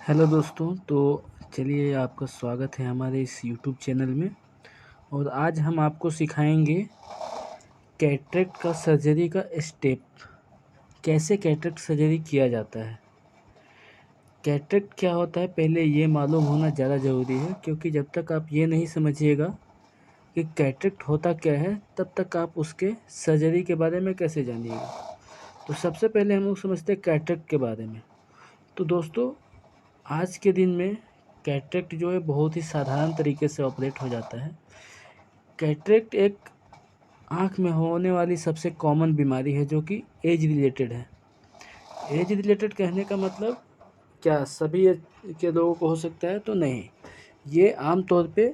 Hello दोस्तों। तो चलिए, आपका स्वागत है हमारे इस यूट्यूब चैनल में। और आज हम आपको सिखाएंगे कैटरेक्ट का सर्जरी का स्टेप, कैसे कैटरेक्ट सर्जरी किया जाता है। कैटरेक्ट क्या होता है पहले ये मालूम होना ज़्यादा ज़रूरी है, क्योंकि जब तक आप ये नहीं समझिएगा कि कैटरेक्ट होता क्या है तब तक आप उसके सर्जरी के बारे में कैसे जानिएगा। तो सबसे पहले हम लोग समझते हैं कैटरेक्ट के बारे में। तो दोस्तों, आज के दिन में कैटरेक्ट जो है बहुत ही साधारण तरीके से ऑपरेट हो जाता है। कैटरेक्ट एक आँख में होने वाली सबसे कॉमन बीमारी है जो कि एज रिलेटेड है। एज रिलेटेड कहने का मतलब क्या सभी एज के लोगों को हो सकता है? तो नहीं, ये आम तौर पे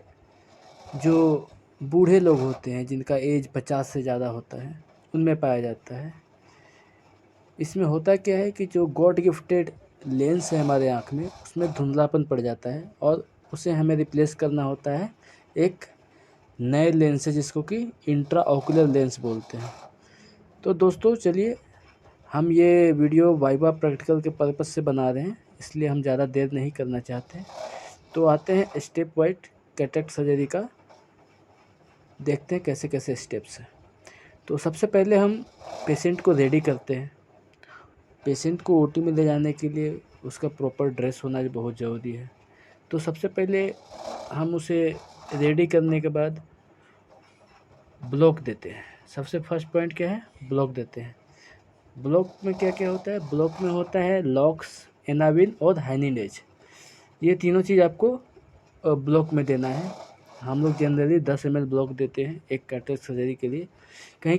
जो बूढ़े लोग होते हैं जिनका एज 50 से ज़्यादा होता है उनमें पाया जाता है। इसमें होता क्या है कि जो गॉड गिफ्टेड लेंस है हमारे आँख में, उसमें धुंधलापन पड़ जाता है और उसे हमें रिप्लेस करना होता है एक नए लेंस से, जिसको कि इंट्रा ऑकुलर लेंस बोलते हैं। तो दोस्तों चलिए, हम ये वीडियो वाइवा प्रैक्टिकल के पर्पज़ से बना रहे हैं, इसलिए हम ज़्यादा देर नहीं करना चाहते। तो आते हैं स्टेप वाइज कैटरेक्ट सर्जरी का, देखते हैं कैसे कैसे स्टेप्स हैं। तो सबसे पहले हम पेशेंट को रेडी करते हैं। पेशेंट को ओटी में ले जाने के लिए उसका प्रॉपर ड्रेस होना बहुत ज़रूरी है। तो सबसे पहले हम उसे रेडी करने के बाद ब्लॉक देते हैं। सबसे फर्स्ट पॉइंट क्या है? ब्लॉक देते हैं। ब्लॉक में क्या क्या होता है? ब्लॉक में होता है लॉक्स, एनाविन और हाइनिडेज। ये तीनों चीज़ आपको ब्लॉक में देना है। हम लोग जनरली 10 ml ब्लॉक देते हैं एक कैटरेक्ट सर्जरी के लिए। कहीं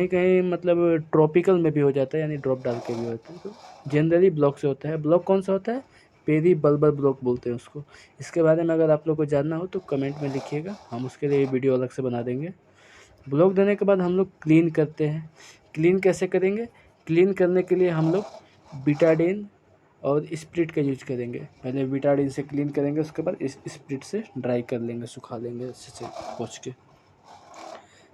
कहीं मतलब ट्रॉपिकल में भी हो जाता है, यानी ड्रॉप डाल के भी होता है। तो जनरली ब्लॉक से होता है। ब्लॉक कौन सा होता है? पेरी बल्बर ब्लॉक बोलते हैं उसको। इसके बारे में अगर आप लोग को जानना हो तो कमेंट में लिखिएगा, हम उसके लिए वीडियो अलग से बना देंगे। ब्लॉक देने के बाद हम लोग क्लीन करते हैं। क्लीन कैसे करेंगे? क्लीन करने के लिए हम लोग बीटाडीन और स्प्रिट का यूज करेंगे। पहले बीटाडीन से क्लीन करेंगे, उसके बाद इस स्प्रिट से ड्राई कर लेंगे, सुखा लेंगे अच्छे से पोंछ के।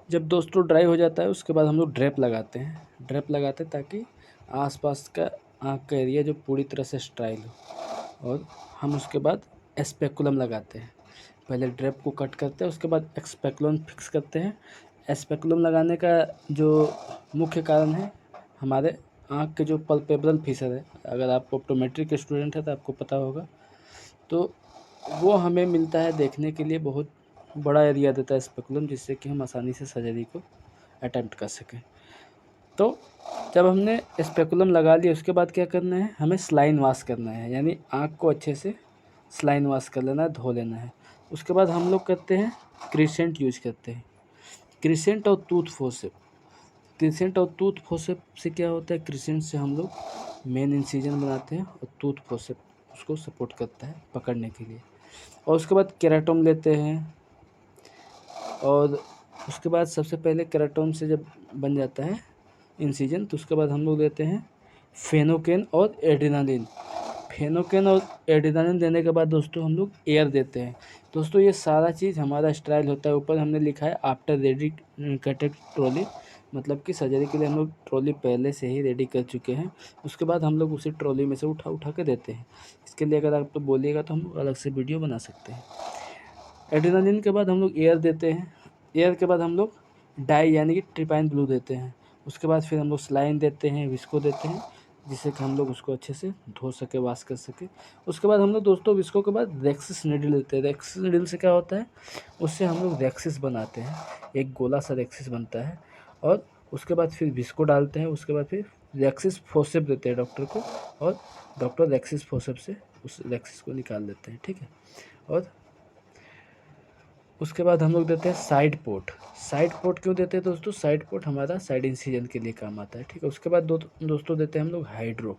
जब दोस्तों ड्राई हो जाता है उसके बाद हम लोग ड्रेप लगाते हैं। ड्रेप लगाते हैं ताकि आसपास का आँख का एरिया जो पूरी तरह से स्टाइल हो। और हम उसके बाद एस्पेकुलम लगाते हैं। पहले ड्रेप को कट करते हैं, उसके बाद एक्सपेकुलम फिक्स करते हैं। एस्पेकुलम लगाने का जो मुख्य कारण है, हमारे आँख के जो पल्पेब्रल फीचर है, अगर आप ऑप्टोमेट्री के स्टूडेंट हैं तो आपको पता होगा, तो वो हमें मिलता है देखने के लिए। बहुत बड़ा एरिया देता है स्पेकुलम, जिससे कि हम आसानी से सर्जरी को अटेम्प्ट कर सकें। तो जब हमने स्पेकुलम लगा लिया उसके बाद क्या करना है? हमें स्लाइन वॉश करना है, यानी आँख को अच्छे से स्लाइन वॉश कर लेना है, धो लेना है। उसके बाद हम लोग करते हैं क्रिसेंट यूज करते हैं। क्रिसेंट और टूथ फोर्सेप। क्रिसेंट और टूथ फोर्सेप से क्या होता है? क्रिसेंट से हम लोग मेन इंसिजन बनाते हैं और टूथ फोर्सेप उसको सपोर्ट करता है पकड़ने के लिए। और उसके बाद केराटोन लेते हैं। और उसके बाद सबसे पहले केराटोन से जब बन जाता है इंसिजन, तो उसके बाद हम लोग लेते हैं फेनोकेन और एड्रेनालिन। फेनोकेन और एड्रेनालिन देने के बाद दोस्तों हम लोग एयर देते हैं। दोस्तों ये सारा चीज़ हमारा स्टाइल होता है। ऊपर हमने लिखा है आफ्टर रेडी कैटरेक्ट ट्रॉली, मतलब कि सर्जरी के लिए हम लोग ट्रॉली पहले से ही रेडी कर चुके हैं। उसके बाद हम लोग उसे ट्रॉली में से उठा उठा के देते हैं। इसके लिए अगर आप तो बोलिएगा तो हम अलग से वीडियो बना सकते हैं। एड्रेनालिन के बाद हम लोग एयर देते हैं। एयर के बाद हम लोग डाई यानी कि ट्रिपाइन ब्लू देते हैं। उसके बाद फिर हम लोग सलाइन देते हैं, विस्को देते हैं, जिससे कि हम लोग उसको अच्छे से धो सके, वॉश कर सके। उसके बाद हम लोग दोस्तों विस्को के बाद रेक्सिस नीडल देते हैं। रेक्सिस नीडल से क्या होता है? उससे हम लोग रेक्सिस बनाते हैं, एक गोला सा रेक्सिस बनता है। और उसके बाद फिर विस्को डालते हैं। उसके बाद फिर रेक्सिस फोर्सेप देते हैं डॉक्टर को, और डॉक्टर रेक्सिस फोर्सेप से उस रेक्सिस को निकाल देते हैं। ठीक है। और उसके बाद हम लोग देते हैं साइड पोर्ट। साइड पोर्ट क्यों देते हैं दोस्तों? साइड पोर्ट हमारा साइड इंसिजन के लिए काम आता है। ठीक है। उसके बाद दोस्तों देते हैं हम लोग हाइड्रो।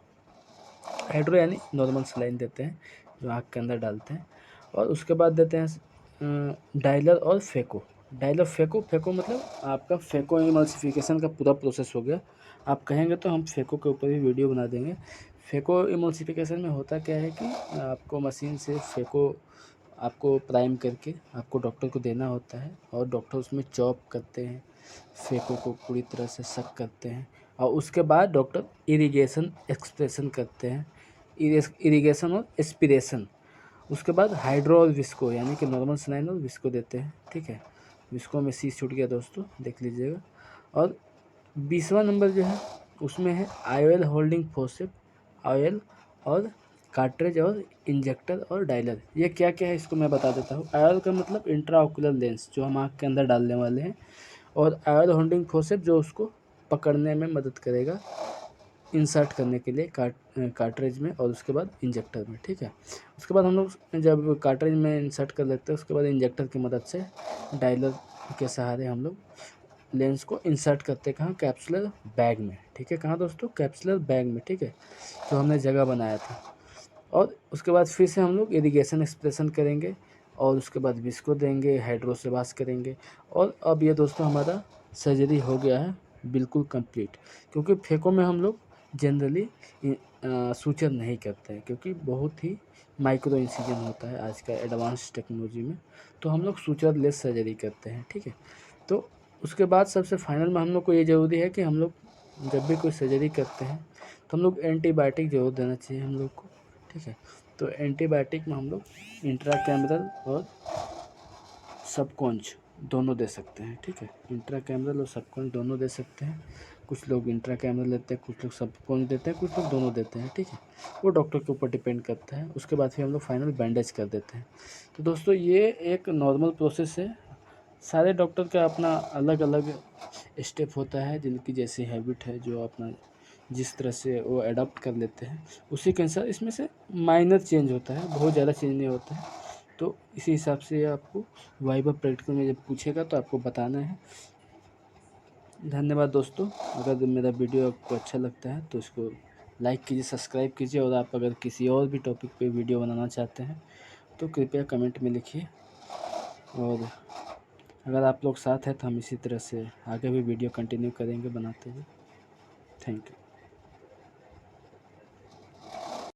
हाइड्रो यानी नॉर्मल सलाइन देते हैं जो आँख के अंदर डालते हैं। और उसके बाद देते हैं डायलर और फेको। डायलर फेको, फेको मतलब आपका फेको इमल्सिफिकेशन का पूरा प्रोसेस हो गया। आप कहेंगे तो हम फेको के ऊपर भी वीडियो बना देंगे। फेको इमल्सिफिकेशन में होता क्या है कि आपको मशीन से फेको आपको प्राइम करके आपको डॉक्टर को देना होता है, और डॉक्टर उसमें चॉप करते हैं, फेको को पूरी तरह से सक करते हैं, और उसके बाद डॉक्टर इरिगेशन एक्सप्रेशन करते हैं। इरिगेशन और एस्पिरेशन। उसके बाद हाइड्रो और विस्को, यानी कि नॉर्मल सलाइन और विस्को देते हैं, ठीक है। विस्को में सी छूट गया दोस्तों, देख लीजिएगा। और 20वां नंबर जो है उसमें है आयल होल्डिंग फोर्सेप, आयल और कार्ट्रिज और इंजेक्टर और डायलर। ये क्या क्या है इसको मैं बता देता हूँ। आयल का मतलब इंट्राओकुलर लेंस जो हम आँख के अंदर डालने वाले हैं, और आयल होल्डिंग फोर्सेप जो उसको पकड़ने में मदद करेगा, इंसर्ट करने के लिए कार्ट्रिज में, और उसके बाद इंजेक्टर में, ठीक है। उसके बाद हम लोग जब कार्ट्रिज में इंसर्ट कर लेते हैं, उसके बाद इंजेक्टर की मदद से डायलर के सहारे हम लोग लेंस को इंसर्ट करते हैं। कहाँ? कैप्सुलर बैग में, ठीक है। कहाँ दोस्तों? कैप्सुलर बैग में, ठीक है, जो हमने जगह बनाया था। और उसके बाद फिर से हम लोग इरिगेशन एक्सप्रेशन करेंगे, और उसके बाद विस्को देंगे, हाइड्रो से वाश करेंगे। और अब ये दोस्तों हमारा सर्जरी हो गया है बिल्कुल कंप्लीट। क्योंकि फेको में हम लोग जनरली सूचर नहीं करते हैं, क्योंकि बहुत ही माइक्रो इंसिजन होता है आज का एडवांस टेक्नोलॉजी में, तो हम लोग सूचर लेस सर्जरी करते हैं, ठीक है। तो उसके बाद सबसे फाइनल में हम लोग को ये ज़रूरी है कि हम लोग जब भी कोई सर्जरी करते हैं तो हम लोग एंटीबायोटिक ज़रूर देना चाहिए हम लोग को, ठीक है। तो एंटीबायोटिक में हम लोग इंट्राकैमरल और सबकॉन्च दोनों दे सकते हैं, ठीक है। इंट्राकैमरल और सबकॉन्च दोनों दे सकते हैं। कुछ लोग इंट्राकैमरल लेते हैं, कुछ लोग सबकॉन्च देते हैं, कुछ लोग दोनों देते हैं, ठीक है। वो डॉक्टर के ऊपर डिपेंड करता है। उसके बाद फिर हम लोग फाइनल बैंडेज कर देते हैं। तो दोस्तों ये एक नॉर्मल प्रोसेस है। सारे डॉक्टर का अपना अलग अलग स्टेप होता है, जिनकी जैसी हैबिट है, जो अपना जिस तरह से वो अडॉप्ट कर लेते हैं उसी के अनुसार इसमें से माइनर चेंज होता है, बहुत ज़्यादा चेंज नहीं होता है। तो इसी हिसाब से आपको वाइवा प्रैक्टिकल में जब पूछेगा तो आपको बताना है। धन्यवाद दोस्तों। अगर मेरा वीडियो आपको अच्छा लगता है तो इसको लाइक कीजिए, सब्सक्राइब कीजिए, और आप अगर किसी और भी टॉपिक पे वीडियो बनाना चाहते हैं तो कृपया कमेंट में लिखिए। और अगर आप लोग साथ हैं तो हम इसी तरह से आगे भी वीडियो कंटिन्यू करेंगे बनाते हुए। Thank you.